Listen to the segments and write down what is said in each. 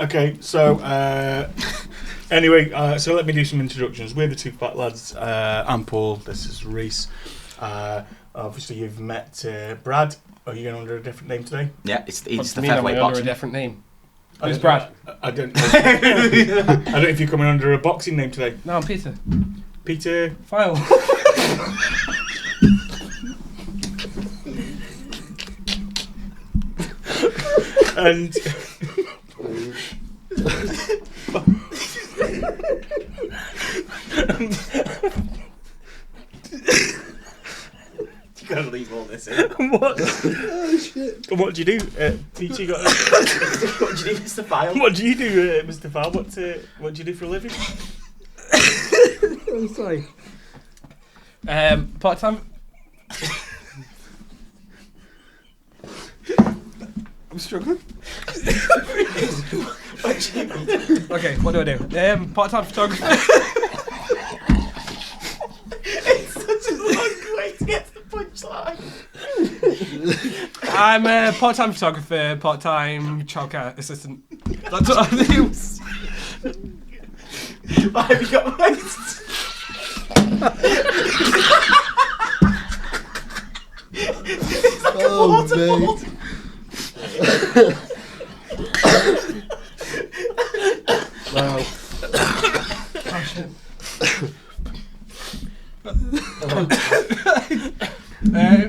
Okay, so anyway, so let me do some introductions. We're the Two Phat Lads. I'm Paul. This is Reese. Obviously, you've met Brad. Are you going under a different name today? Yeah, it's the Under featherweight a boxing. different name. Who's Brad? I don't know. I don't know if you're coming under a boxing name today. No, I'm Peter. Peter. Phile. And You gotta leave all this in. what? Oh shit! What do you do, Peter? What do you do, Mr. Phile? What do you do, Mr. Phile? What do you do for a living? I'm sorry. Part-time. I'm struggling. Okay, what do I do? Part-time photographer. It's such a long way to get to the punchline. I'm a part-time photographer, part-time childcare assistant. That's what I do. Why have you got mates? It's like a waterfall. Wow.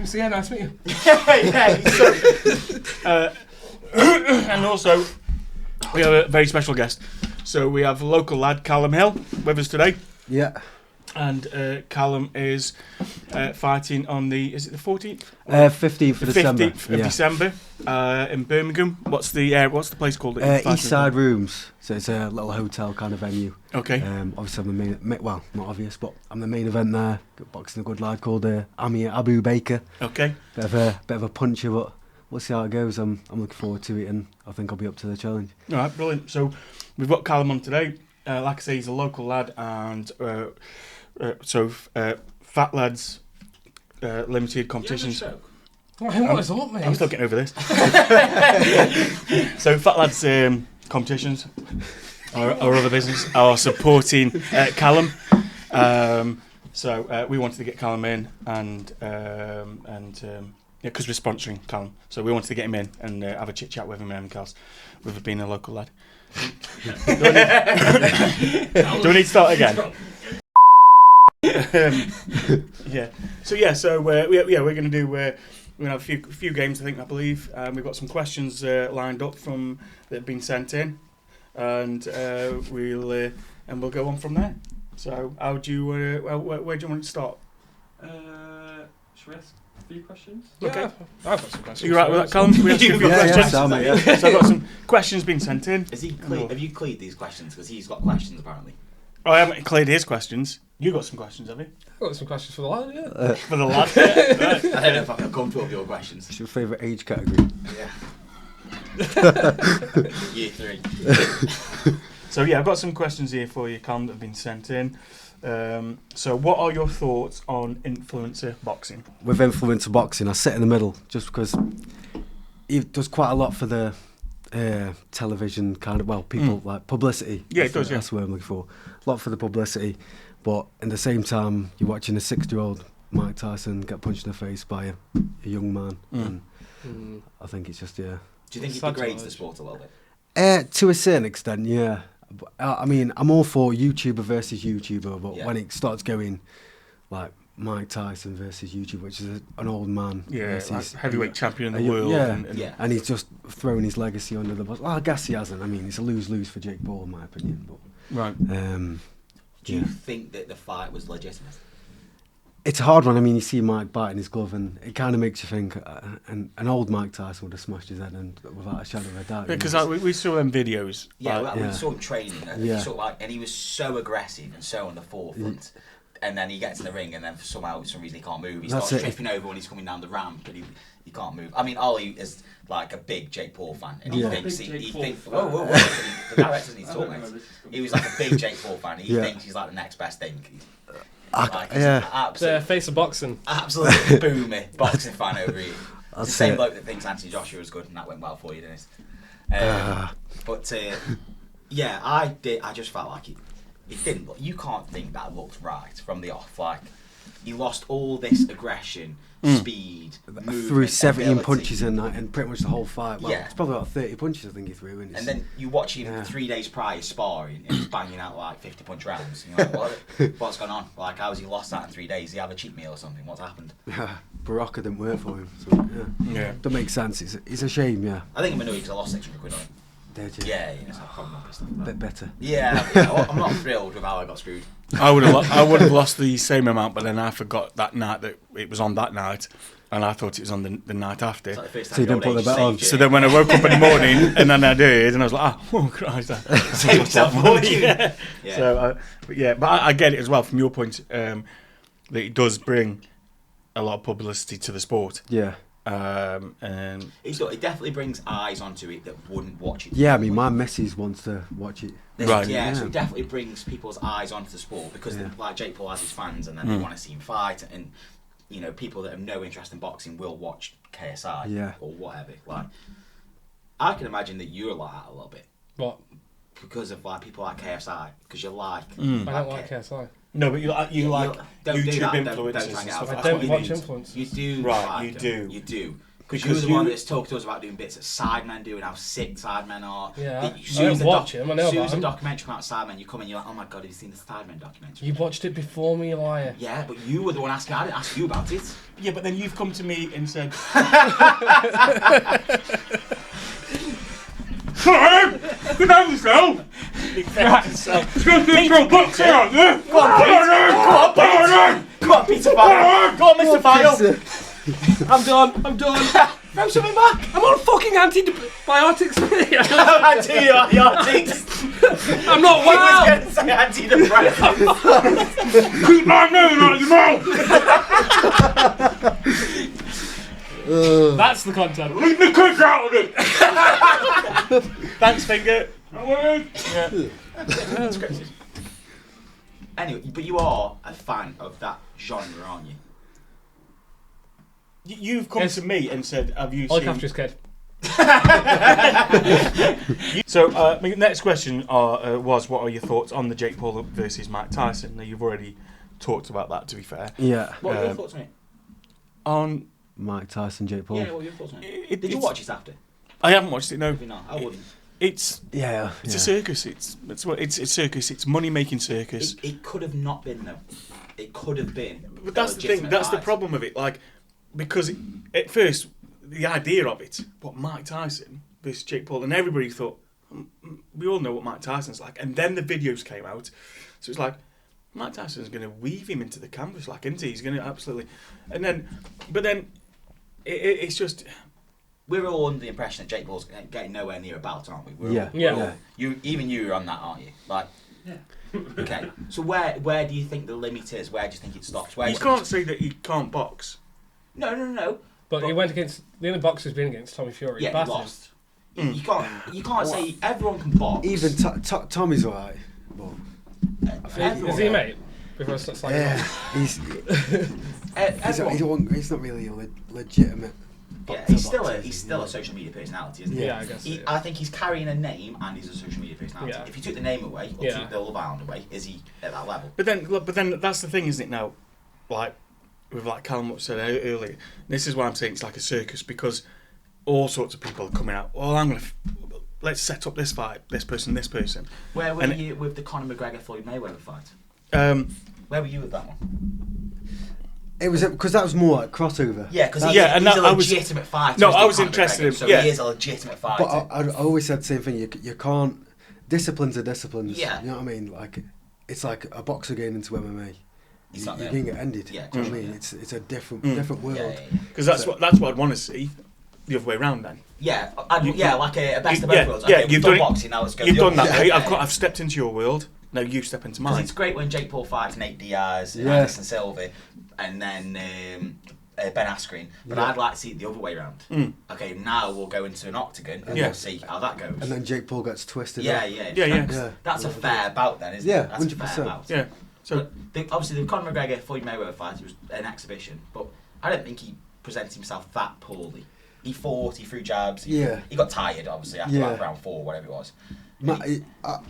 So yeah, nice to meet you. And also, we have a very special guest. So we have a local lad, Callum Hill, with us today. Yeah. And Callum is fighting on the 14th? 15th of December. 15th of December in Birmingham. What's the place called? East Side Rooms. So it's a little hotel kind of venue. Okay. Obviously, I'm the main. Well, not obvious, but I'm the main event there. Got boxing a good lad called Amir Abu Baker. Okay. Bit of a puncher, but we'll see how it goes. I'm looking forward to it, and I think I'll be up to the challenge. All right, brilliant. So we've got Callum on today. Like I say, he's a local lad, and Phat Lads limited competitions. What is up, mate? I'm still getting over this. So Phat Lads competitions, our other business, are supporting Callum. So we wanted to get Callum in, and because we're sponsoring Callum, so we wanted to get him in and have a chit chat with him, because with being a local lad. Do we need to start again? Yeah. So we're going to do. We're going to have a few games, I believe. We've got some questions lined up that have been sent in, and we'll go on from there. So how do you? Where do you want to start? Should we ask a few questions? Okay. Yeah, I've got some questions. You right with that, Callum? We ask you a few questions. So I've got some questions being sent in. Have you cleared these questions? Because he's got questions apparently. Oh, I haven't cleared his questions. You got some questions, have you? I've got some questions for the lad, yeah. For the lad, yeah. Right. I don't know if I feel comfortable with your questions. What's your favourite age category? Yeah. Year 3. So yeah, I've got some questions here for you, Callum, that have been sent in. So what are your thoughts on influencer boxing? With influencer boxing, I sit in the middle just because he does quite a lot for the television kind of, people like publicity. Yeah, it does, yeah. That's the word I'm looking for. A lot for the publicity, but at the same time, you're watching a 60-year-old Mike Tyson get punched in the face by a young man. And I think it's just, yeah. Do you think it degrades the sport a little bit? To a certain extent, yeah. I mean, I'm all for YouTuber versus YouTuber, but when it starts going like Mike Tyson versus YouTuber, which is an old man, like heavyweight champion in the world, and he's just throwing his legacy under the bus. Well, I guess he hasn't. I mean, it's a lose-lose for Jake Paul, in my opinion. But right. Do you think that the fight was legitimate? It's a hard one. I mean, you see Mike biting his glove, and it kind of makes you think an old Mike Tyson would have smashed his head in without a shadow of a doubt. Because we saw them videos. Yeah, we saw him training, and he was so aggressive and so on the forefront. And then he gets in the ring, and then for some reason he can't move. He starts tripping over when he's coming down the ramp, and he can't move. I mean, Ollie is like a big Jake Paul fan, and he thinks whoa. The director doesn't need to talk, mate. He was like a big Jake Paul fan. He thinks he's like the next best thing. The face of boxing. Absolutely boomy boxing fan over here. It's the same bloke that thinks Anthony Joshua is good, and that went well for you, didn't it? But yeah, I just felt like it didn't. You can't think that looked right from the off. Like he lost all this aggression, speed, movement, threw 17 ability. punches in that, and pretty much the whole fight. Well, Yeah. it's probably about 30 punches I think he threw. And then you watch him 3 days prior sparring, and he's banging out like 50 punch rounds. And you're like, what's going on? Like, how's he lost that in 3 days? Did he have a cheat meal or something? What's happened? Baraka didn't work for him. So, yeah. That makes sense. It's a shame, yeah. I think I'm annoyed because I lost 600 quid on him. Did you? Yeah, it's a problem with stuff. A bit better. Yeah, I'm not thrilled with how I got screwed. I would have lost the same amount, but then I forgot that night that it was on that night, and I thought it was on the night after. Like the So you didn't put the bet on. So then when I woke up in the morning, and then I did, and I was like, oh Christ, I saved myself money. Yeah. So, but I get it as well from your point that it does bring a lot of publicity to the sport. Yeah. And it definitely brings eyes onto it that wouldn't watch it. Yeah, I mean, my missus wants to watch it. Right. Yeah, so it definitely brings people's eyes onto the sport because, like Jake Paul has his fans, and then they want to see him fight, and people that have no interest in boxing will watch KSI or whatever. Like, I can imagine that you're like that a little bit. What? Because of like people like KSI, because you like. I don't like KSI. No, but you like don't do YouTube that. influencers Don't and try and stuff. get out. I That's don't what you watch need. influencers. You do. Right, like you them. do. You do. Because Because you're the one you- that's talked to us about doing bits that Sidemen do and how sick Sidemen are. Yeah, As I soon as don't the watch him, I know as soon about as the him. documentary come out of Sidemen, you come in, you're like, oh my god, have you seen the Sidemen documentary? You watched it before me, you liar. Yeah, but you were the one asking. I didn't ask you about it. Yeah, but then you've come to me and said, "Good on yourself." Come on, Peter Phile. Go on, Mr. Phile. I'm done. Throw something back. I'm on fucking antibiotics. Antibiotics. I'm not I was well. going to say antidepressants. Keep my name out of your mouth. That's the content. Leave the cook out of it. Thanks, finger. Anyway, but you are a fan of that genre, aren't you? You've come to me and said, "Have you I look seen?" after his kid. So, my next question was, what are your thoughts on the Jake Paul versus Mike Tyson? Now, you've already talked about that, to be fair. Yeah. What are your thoughts on it? On Mike Tyson, Jake Paul. Yeah, what are your thoughts on it? Did you watch it after? I haven't watched it. No, Maybe not. I wouldn't. it's Yeah. a circus. It's a circus. It's money making circus. It could have not been though. It could have been. But that's a the thing. legitimate That's the fight. problem with it. Like, because at first the idea of it, what Mike Tyson versus Jake Paul, and everybody thought, we all know what Mike Tyson's like, and then the videos came out, so it's like Mike Tyson's going to weave him into the canvas, like, isn't he? He's going to absolutely, but then it's just. We're all under the impression that Jake Paul's getting nowhere near a belt, aren't we? We're Yeah. All, we're all, you're on that, aren't you? Like, okay. So where do you think the limit is? Where do you think it stops? Where You can't say that he can't box. No. But he went against the only boxer who's been against Tommy Fury. Yeah, he Battered. lost. You can't say everyone can box. Even Tommy's alright. Well, Is he a mate? Before I start slagging yeah, off. he's not really a legitimate. Yeah, boxer, he's still a social media personality, isn't he? Yeah, I guess. I think he's carrying a name and he's a social media personality. Yeah. If you took the name away or took the Love Island away, is he at that level? But then that's the thing, isn't it? Now, like with like Callum said earlier, this is why I'm saying it's like a circus, because all sorts of people are coming out. Well, let's set up this fight, this person. Where were you with the Conor McGregor Floyd Mayweather fight? Where were you with that one? It was because that was more like crossover. Yeah, because he's a legitimate fighter. No, I was Conor interested McGregor, in. So yeah. he is a legitimate fighter. But I always said the same thing. You can't. Disciplines are disciplines. Yeah. You know what I mean? Like, it's like a boxer getting into MMA. He's You not there. can get ended. Yeah, Do you know what I yeah. mean? It's a different world. Yeah. Because that's what I'd want to see, the other way around. Then Yeah, like a best of yeah, both worlds. yeah, Okay, you've we've done it- boxing, now let's go you've the done other that, way. mate. I've stepped into your world. Now you step into Because mine. it's great when Jake Paul fights Nate Diaz, Yeah. Anderson Silva, and then Ben Askren. But Yeah. I'd like to see it the other way around. Okay, now we'll go into an octagon and Yeah. we'll see how that goes. And then Jake Paul gets twisted. yeah, up. yeah, Yeah, yeah. Yeah. That's a fair bout then, isn't Yeah, it? That's a 100%. fair bout. Yeah. So But obviously the Conor McGregor Floyd Mayweather fight was an exhibition, but I don't think he presented himself that poorly. He fought, he threw jabs. He got tired, obviously, after like round 4, whatever it was.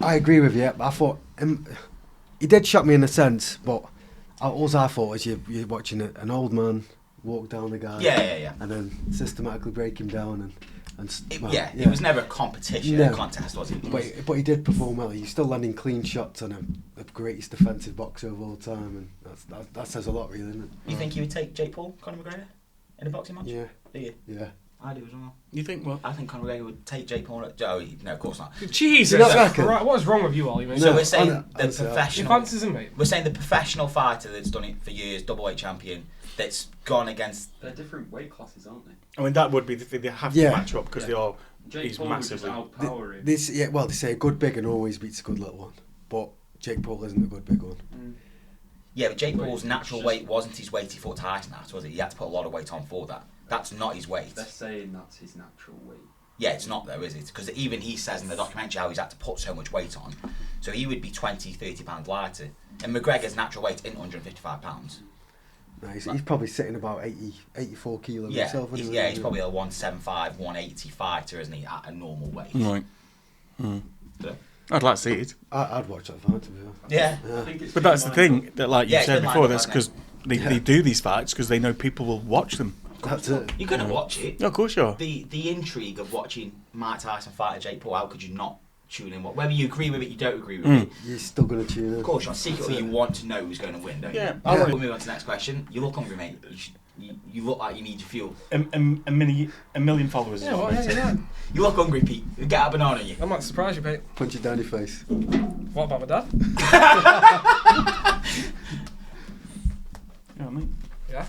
I agree with you. I thought he did shock me in a sense, but all I thought is you're watching an old man walk down the guy. Yeah. And then systematically break him down it was never a competition, a contest, was it? But he did perform well. He's still landing clean shots on the greatest defensive boxer of all time, and that says a lot, really, doesn't it? You think you would take Jake Paul, Conor McGregor, in a boxing match? Yeah. Do you? Yeah. I do as well. You think what? I think Conor McGregor would take Jake Paul. No, of course not. Jesus, what is wrong with you, Ollie? So we're saying the professional. Mate. We're saying the professional fighter that's done it for years, double weight champion, that's gone against. They're different weight classes, aren't they? I mean, that would be they have to match up because they are. Jake Paul massively outpowering. They say a good big one always beats a good little one, but Jake Paul isn't a good big one. Yeah, but Jake Paul's natural weight wasn't his weight he fought Tyson at, was it? He had to put a lot of weight on for that. That's not his weight. They're saying that's his natural weight. Yeah, it's not though, is it? Because even he says in the documentary how he's had to put so much weight on. So he would be 20, 30 pounds lighter. And McGregor's natural weight isn't 155 pounds. No, he's probably sitting about 84 kilos himself. He's probably a 175, 180 fighter, isn't he, at a normal weight. Right. So, I'd like to see it. I'd watch that fight, to be honest. Yeah. But that's the thing, that like you said before, that's because they do these fights because they know people will watch them. That's it. You're going to watch it. No, of course you are. The intrigue of watching Mike Tyson fight Jake Paul, how could you not tune in? Whether you agree with it, you don't agree with it. You're still going to tune in. Of course, you're secretly you want to know who's going to win, don't you? We'll move on to the next question. You look hungry, mate. You look like you need your fuel. A million followers. Yeah, what is that? You look hungry, Pete. Get a banana in you. I might surprise you, mate. Punch it down your face. What about my dad? You know what I mean? Yeah.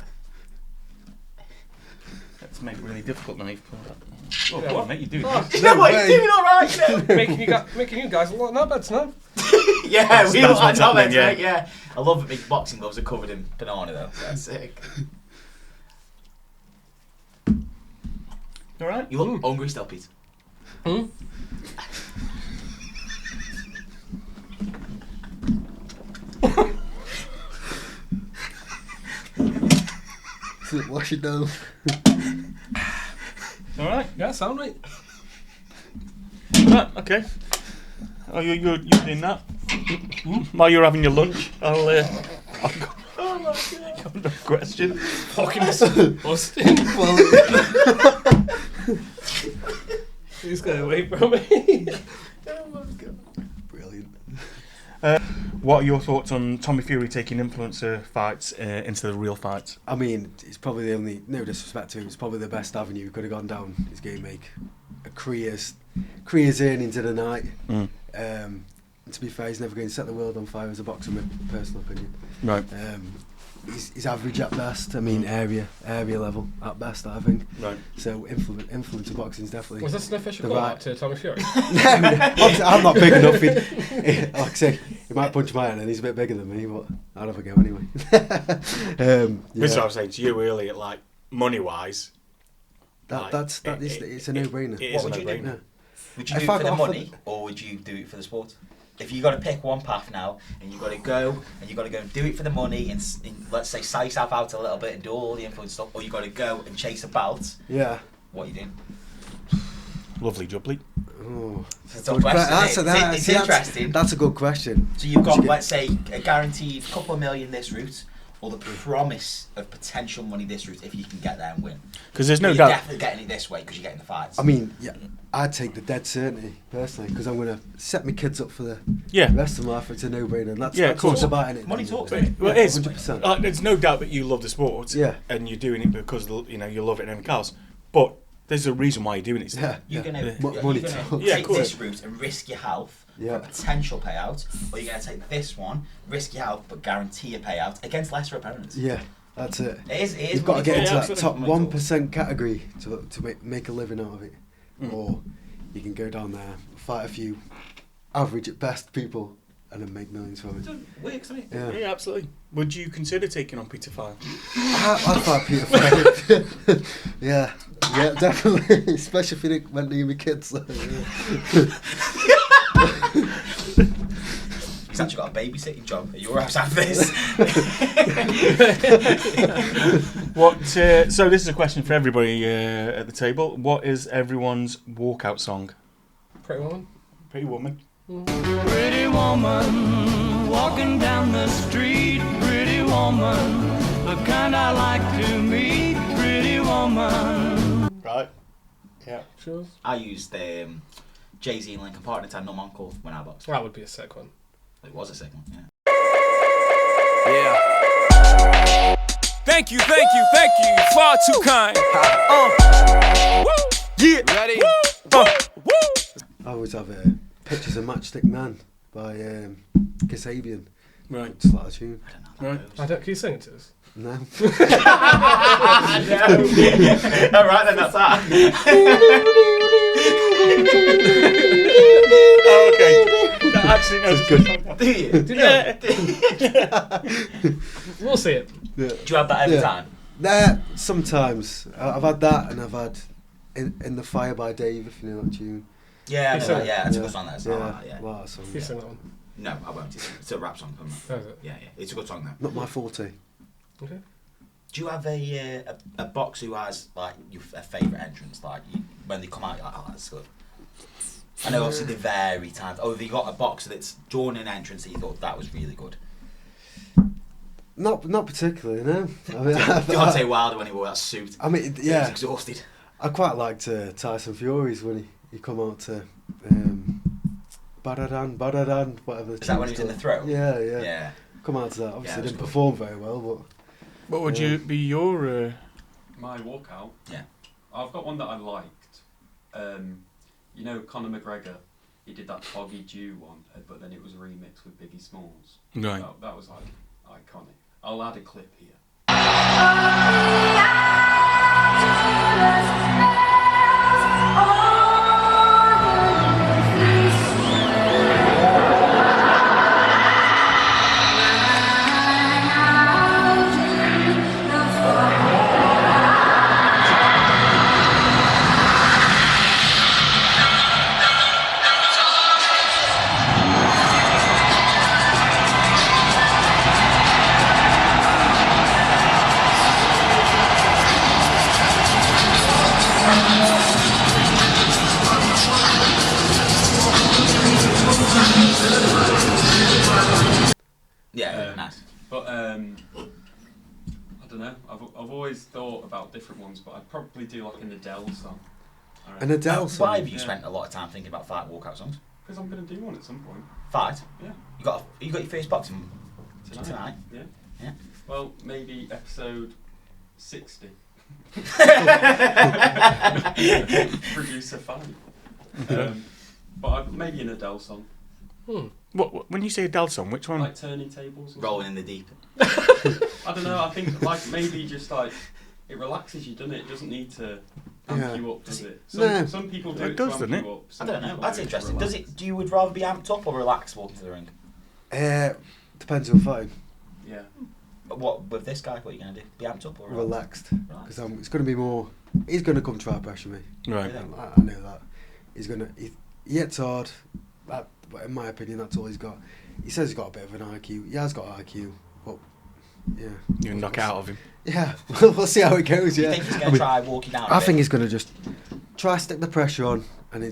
That's made it really difficult now. You've pulled that. Oh, Yeah, go what? on, mate. You're doing Oh. this. No, what are you doing all right, you know? making you guys a lot of beds now. Yeah, we look like what's happening, knobheads, mate, yeah. I love that big boxing gloves are covered in banana, though. That's sick. You alright? You look hungry still, Pete. Wash it down. Alright? Yeah, sound right. Right, okay. Oh, you're doing that? While you're having your lunch, I'll go. Oh my God. No question. Fucking disgusting. Please go away from me. Oh my God. Brilliant. What are your thoughts on Tommy Fury taking influencer fights into the real fights? I mean, it's probably the only, no disrespect to him, it's probably the best avenue he could have gone down. His game make a career's earnings in a night. And to be fair, he's never going to set the world on fire as a boxer, in my personal opinion. Right. He's average at best. I mean, area level at best, I think. Right. So influencer boxing is definitely. Was this an official the call right- out to Tommy Fury? Obviously, I'm not big enough. Like I say, he might punch my hand, and he's a bit bigger than me, but I'll have a go anyway. This is what I was saying to you earlier, like money wise. It's a no-brainer. What would you do? Yeah. Would you If do I it for the got offered- money, or would you do it for the sport? If you got to pick one path now, and you got to go and do it for the money, and let's say sell yourself out a little bit and do all the influence stuff, or you got to go and chase a belt, Yeah. what are you doing? Lovely jubbly. Oh, It's a question. It's interesting. That's a good question. So you've got, let's say, a guaranteed couple of million this route, or the promise of potential money this route if you can get there and win. Because there's no You're doubt. definitely getting it this way because you're getting the fights. I mean, yeah, I'd take the dead certainty personally because I'm going to set my kids up for the Yeah. rest of my life. It's a no-brainer. And that's, Yeah, that's of course. what's about it. Money talks, Well, mate. it is. 100%. There's no doubt that you love the sport. Yeah. And you're doing it because you love it and everything else. But there's a reason why you're doing it. Yeah. You're going Yeah. to Money take talks. Yeah, this course. route and risk your health Yeah. for a potential payout, or you're going to take this one, risk your health, but guarantee a payout against lesser opponents. Yeah, that's it. It is You've got to get into Yeah, that top absolutely. 1% category to make a living out of it. Or you can go down there, fight a few average at best people, and then make millions from it. Works, mate. Yeah. Yeah, absolutely. Would you consider taking on Peter Phile? I'd fight Peter Phile. Yeah, definitely. Especially if you didn't went near my kids. Sounds actually got a babysitting job at your house after this. So this is a question for everybody at the table. What is everyone's walkout song? Pretty Woman. Pretty Woman. Pretty woman, walking down the street. Pretty woman, the kind I like to meet. Pretty woman. Right. Yeah. Sure. I used Jay-Z and Linkin Park to No Uncle when I boxed. That would be a sick one. It was a sick one, yeah. Yeah. Thank you. Far too kind. Yeah. Ready? I always have Pictures of Matchstick Man by Kasabian. Right. Just like a tune. I don't know. Can you sing it to us? No. No. All right, then that's that. Oh, okay. That actually knows good. Do you? Do you know? We'll see it. Yeah. Do you have that every time? Nah, sometimes. I've had that, and I've had In the Fire by Dave, if you know that tune. Yeah, I know sing that, it? yeah, that's a good song. That's Yeah, wow, that song. You sing that one. No, I won't. It's a rap song. Oh, is it? Yeah, it's a good song though. Not my forte. Okay. Do you have a boxer who has like a favourite entrance? Like when they come out, you're like, oh, that's good. I know obviously they vary times. Oh, have you got a boxer that's drawn an entrance that you thought that was really good? Not particularly, no. I mean, Deontay Wilder when he wore that suit. I mean, He was yeah. exhausted. I quite liked Tyson Fury's when he come out to Badadan, whatever. The Is that when he was in the throw? Yeah. Yeah. Come out to that. Obviously, Yeah, it was didn't good. perform very well, but What would you be your? My walkout. Yeah. I've got one that I liked. You know, Conor McGregor. He did that Foggy Dew one, but then it was remixed with Biggie Smalls. Right. That was like iconic. I'll add a clip here. Yeah, nice. But I don't know. I've always thought about different ones, but I'd probably do like an Adele song. an Adele song. Why have you Yeah. spent a lot of time thinking about fight walkout songs? Because I'm going to do one at some point. Fight? Yeah. You got your first boxing tonight? Yeah. Yeah. Well, maybe episode 60. Producer fan. Maybe an Adele song. What when you say Adele song? Which one? Like Turning Tables. Or Rolling in the deep. I don't know. I think like maybe just like it relaxes you, doesn't it? It doesn't need to amp Yeah. you up, does it? No. Some people do It it, does, to amp doesn't it? you up. I Some don't know. people That's do it to interesting. relax. Does it? Do you would rather be amped up or relaxed walking to the ring? Depends on fight. Yeah. But what with this guy? What are you gonna do? Be amped up or Relaxed. Relaxed? Because it's going to be more. He's going to come try pressure me. Right. Really? I know that. He's going to. He hits hard. But in my opinion, that's all he's got. He says he's got a bit of an IQ. He has got IQ, but yeah. You can knock out of him. Yeah, we'll see how it goes. Do you Yeah. think he's gonna try walking down? I think he's going to just try stick the pressure on, and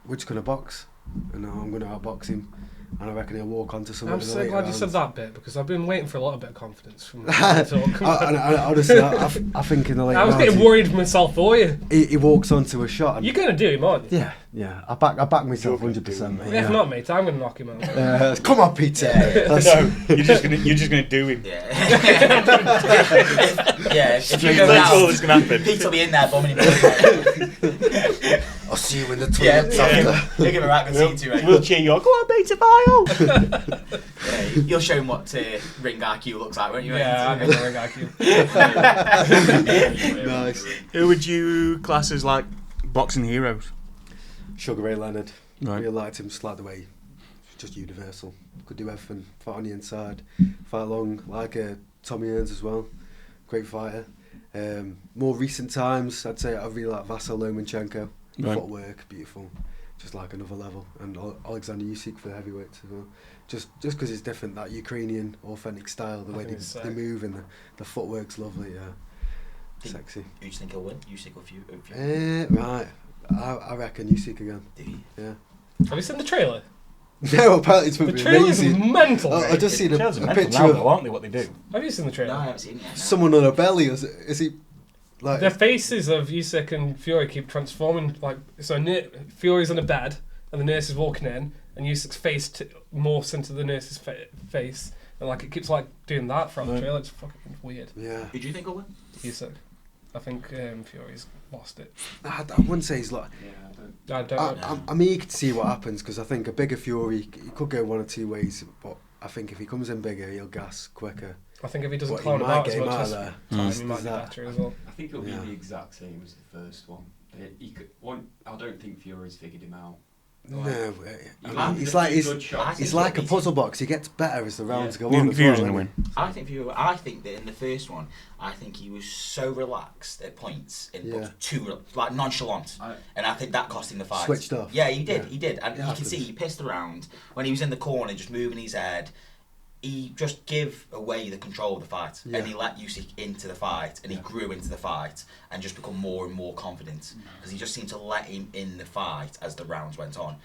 we're just going to box, and I'm going to outbox him, and I reckon he'll walk onto someone. I'm in the so later glad you rounds. said that bit because I've been waiting for a lot of bit of confidence from the talk. Honestly, I think in the later I was rounds, getting worried for myself for you. He walks onto a shot. And You're going to do him, aren't you? yeah. I back myself You're gonna 100%. do Mate, If not, mate, I'm going to knock him out. come on, Peter. Yeah. No, you're just gonna do him. Yeah. Yeah. If you go That's all down, that's gonna happen. Pete will be in there bumming him. I'll see you in the Yeah. toilet. You'll give him a right good seat too, right? We'll cheer you on. Go on, Peter Phile. Yeah, you'll show him what ring IQ looks like, won't you? Yeah, I'm going to ring IQ. Nice. Who would you class as like boxing heroes? Sugar Ray Leonard. Right. Really liked him, just like the way he was just universal. Could do everything. Fight on the inside, fight long, like Tommy Earns as well. Great fighter. More recent times, I'd say I really like Vasyl Lomachenko. Right. Footwork, beautiful. just like another level. And Alexander Usyk for the heavyweights as well. Just because it's different, that Ukrainian authentic style, the way they move and the footwork's lovely. Sexy. Who do you think will win? Usyk or Fury? Right. I reckon Usyk again. Do you? Yeah. Have you seen the trailer? No, apparently it's The going to be trailer's amazing. mental. I just seen a picture now, of though, aren't they? What they do? Have you seen the No, trailer? I haven't seen it yet. No. someone on a belly. Is he like? The faces of Usyk and Fury keep transforming. Like, so Fury's on a bed, and the nurse is walking in, and Usyk's face morphs into the nurse's face, and like it keeps like doing that throughout the trailer. It's fucking weird. Yeah. Who do you think will win? Usyk. I think Fury's lost it. I wouldn't say he's like. Yeah, I don't know. I'm eager to see what happens because I think a bigger Fury, he could go one or two ways, but I think if he comes in bigger, he'll gas quicker. I think if he doesn't What, clown he might about get as him much out as of there. time, he might Is be that- better as well. I think it'll be Yeah. the exact same as the first one. I don't think Fury's figured him out. No, He's he's like a puzzle box. He gets better as the rounds go You on. think as Fury's well, going to win? I think that in the first one, I think he was so relaxed at points but too like nonchalant, and I think that cost him the fight. Switched off. Yeah, he did. Yeah. He did, and It you happens. can see he pissed around when he was in the corner, just moving his head. He just gave away the control of the fight, and he let Usyk into the fight, and he grew into the fight, and just become more and more confident because he just seemed to let him in the fight as the rounds went on.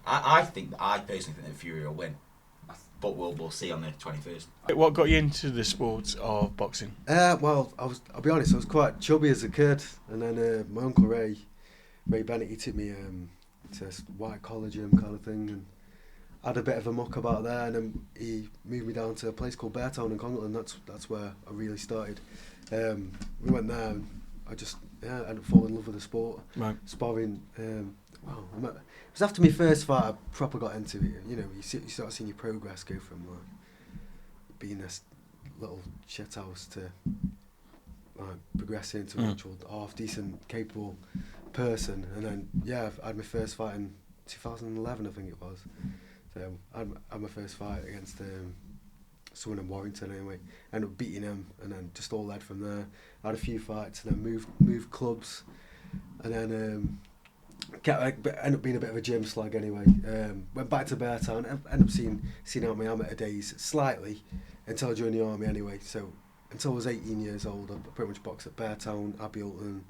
I personally think that Fury will win, but we'll see on the 21st. What got you into the sport of boxing? Well, I'll be honest, I was quite chubby as a kid, and then my uncle Ray Bennett, he took me to a white collar gym kind of thing, and had a bit of a muck about there, and then he moved me down to a place called Banter in Congleton. That's where I really started. We went there, and I just ended up falling in love with the sport. Right. Sparring. It was after my first fight I proper got into it. You know, you start seeing your progress go from like being this little shit house to like progressing into an actual half decent, capable person. And then I had my first fight in 2011, I think it was. So I had my first fight against someone in Warrington anyway. Ended up beating him, and then just all led from there. I had a few fights, and then moved clubs, and then ended up being a bit of a gym slug anyway. Went back to Beartown, ended up seeing out my amateur days slightly until I joined the army anyway. So until I was 18 years old, I pretty much boxed at Beartown, Abbeyalton,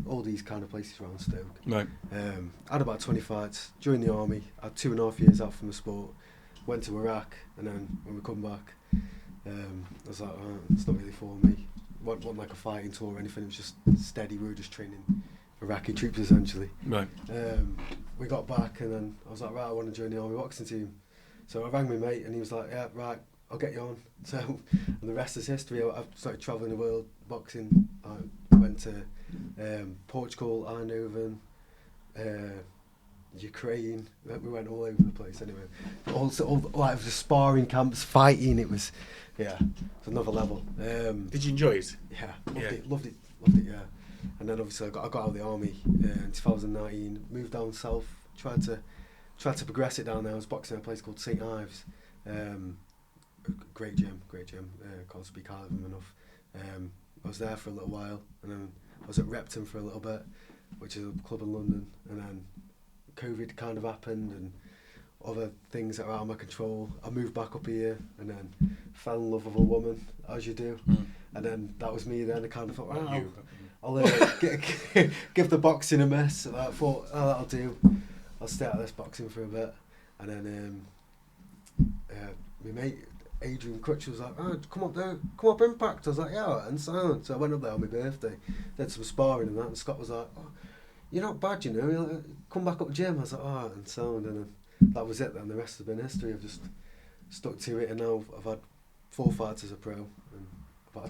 all these kind of places around Stoke. Right. I had about 20 fights, joined the army, I had 2.5 years out from the sport, went to Iraq, and then when we come back, I was like, it's not really for me. Wasn't like a fighting tour or anything, it was just steady, we were just training Iraqi troops essentially. Right. We got back, and then I was like, right, I want to join the army boxing team. So I rang my mate, and he was like, yeah, right, I'll get you on. So, and the rest is history. I started travelling the world boxing. I went to Portugal, Eindhoven, Ukraine. We went all over the place anyway. Also, all like the sparring camps, fighting. It was another level. Did you enjoy it? Yeah, loved it. Yeah. And then obviously I got out of the army in 2019. Moved down south. Tried to progress it down there. I was boxing at a place called St Ives. Great gym. Can't speak highly of them enough. I was there for a little while, and then I was at Repton for a little bit, which is a club in London, and then COVID kind of happened, and other things that are out of my control. I moved back up here, and then fell in love with a woman, as you do, and then that was me. Then I kind of thought, wow, I'll give the boxing a miss. And I thought, that'll do. I'll stay out of this boxing for a bit, and then my mate Adrian Crutch was like, come up Impact. I was like, yeah, and so I went up there on my birthday, did some sparring and that, and Scott was like, you're not bad, you know, you're like, come back up the gym. I was like, and so and then that was it then. The rest has been history. I've just stuck to it, and now I've had 4 fights as a pro, and about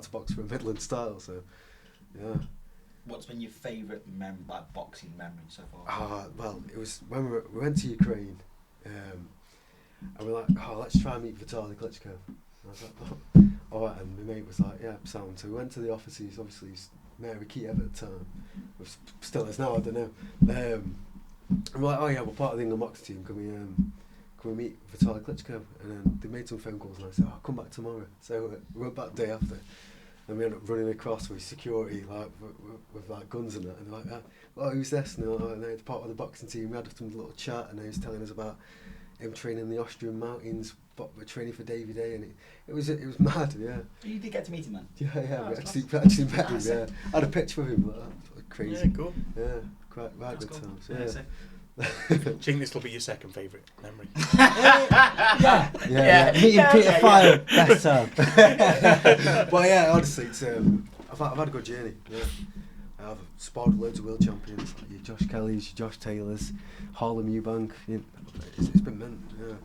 to box for a Midlands Title, so yeah. What's been your favourite boxing memory so far? Well, it was when we went to Ukraine, and we're like, let's try and meet Vitaly Klitschko. And I was like, alright, and my mate was like, yeah, sound. So we went to the offices, obviously he's Mary Kiev at the time, which still is now, I don't know. And we're like, we're part of the England boxing team, can we meet Vitaly Klitschko? And then they made some phone calls, and I said, I'll come back tomorrow. So we went back the day after. And we ended up running across with security, like with like guns and that. And they're like, "Oh, who's this?" And they're part of the boxing team. We had some little chat, and he was telling us about him training in the Austrian mountains, but we're training for Davy Day, and it was mad, yeah. You did get to meet him, man. Yeah, Oh, we that's actually met him. Yeah, I had a picture with him. Like that. Crazy. Yeah, cool. Yeah, quite good Cool. times. Yeah, Yeah. so- Do you think this will be your second favourite memory? Yeah. Meeting Peter Phile, best time. But yeah, honestly, it's I've had a good journey. Yeah, I've sparred loads of world champions, like your Josh Kellys, your Josh Taylors, Harlem Eubank. You know, it's been meant. Yeah,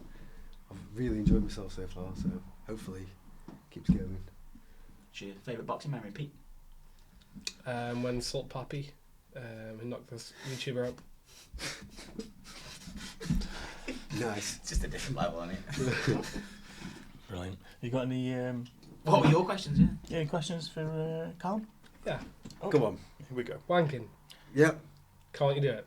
I've really enjoyed myself so far. So hopefully, keeps going. What's your favourite boxing memory, Pete? When Salt Pappy he knocked this YouTuber out. Nice. It's just a different level, isn't it? Brilliant. You got any What were your questions, yeah? any questions for Callum? Yeah. Okay. Come on. Here we go. Wanking. Yep. Can't you do it?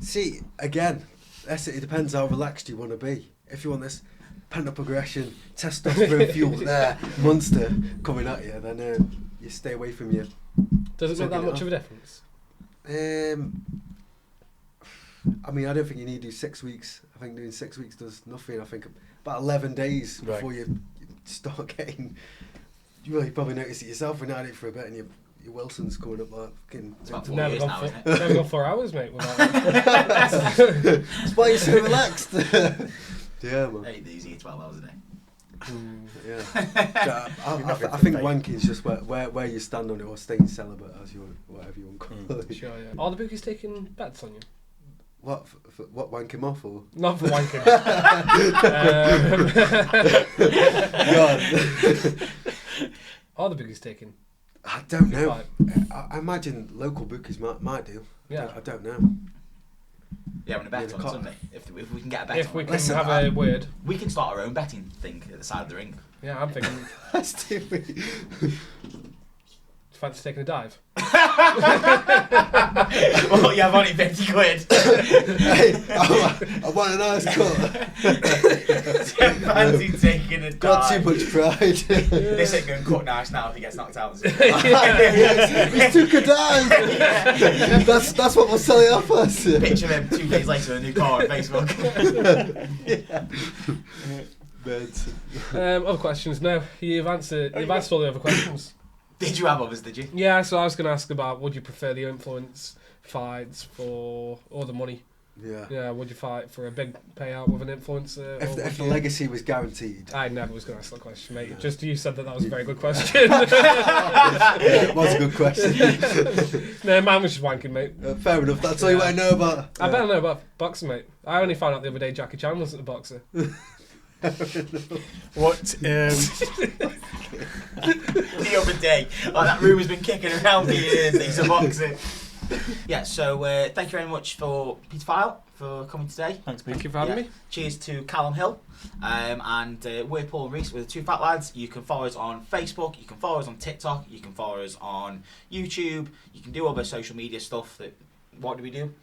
See, again, it depends how relaxed you want to be. If you want this pent-up aggression, testosterone fueled there, monster coming at you, then you stay away from your... Does it make that Sucking it much off. of a difference? I mean, I don't think you need to do 6 weeks. I think doing 6 weeks does nothing. I think about 11 days Right. before you start getting... You probably notice it yourself when you had it for a bit and your Wilson's coming up like fucking... It's about 4 Never years gone, now, for, isn't it? never gone 4 hours, mate. Without it. That's why you're so relaxed. Yeah, man. Hey, these eat 12 hours a day. Yeah. I think wanking is just where you stand on it, or staying celibate, as you want, whatever you want to call it. Sure, yeah. Are the bookies taking bets on you? What wank him off or? Not for wanking. God. Are the bookies taking? I don't know. Right. I imagine local bookies might do. Yeah. I don't know. Yeah, we're going to bet Yeah, on the Sunday. If we can get a bet If on we it. can Listen, have I- a word. We can start our own betting thing at the side of the ring. Yeah, I'm thinking. That's stupid. Fancy taking a dive? Well, you have only 50 quid. Hey, I want a nice cut. Fancy taking a Got too dive. much pride. This ain't going to cut nice now if he gets knocked out. Is it? He took a dive. That's what we'll sell it off as. Picture him 2 days later in a new car on Facebook. Other questions? No, you've answered. You've asked all the other questions. Did you have others, did you? Yeah, so I was going to ask about would you prefer the influence fights or the money? Yeah. Yeah, would you fight for a big payout with an influencer? If the legacy was guaranteed. I never was going to ask that question, mate. Just you said that was a very good question. Yeah, it was a good question. No, mine was just wanking, mate. Fair enough. That's all you want to know about. I better know about boxing, mate. I only found out the other day Jackie Chan wasn't a boxer. What? The other day. Like, that rumour's been kicking around for years that he's a boxer. Yeah, so thank you very much for Peter Phile for coming today. Thanks, Pete. Thank you for having me. Cheers to Callum Hill. And we're Paul and Reese with the Two Phat Lads. You can follow us on Facebook, you can follow us on TikTok, you can follow us on YouTube, you can do other social media stuff. What do we do?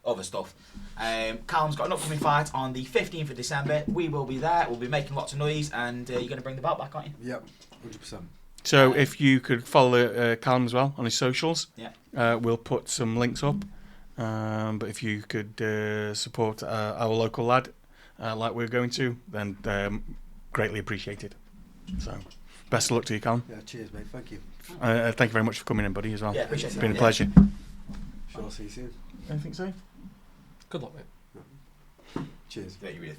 Other stuff. Callum's got an upcoming fight on the 15th of December. We will be there, we'll be making lots of noise, and you're going to bring the belt back, aren't you? Yep, 100%. So if you could follow Callum as well on his socials, Yeah. we'll put some links up. But if you could support our local lad like we're going to, then greatly appreciated. So best of luck to you, Callum. Yeah, cheers, mate. Thank you. Thank you very much for coming in, buddy, as well. Yeah, appreciate It's it. been a Yeah. pleasure. Sure, I'll see you soon. Anything to say? Good luck, mate. Cheers. Yeah, you really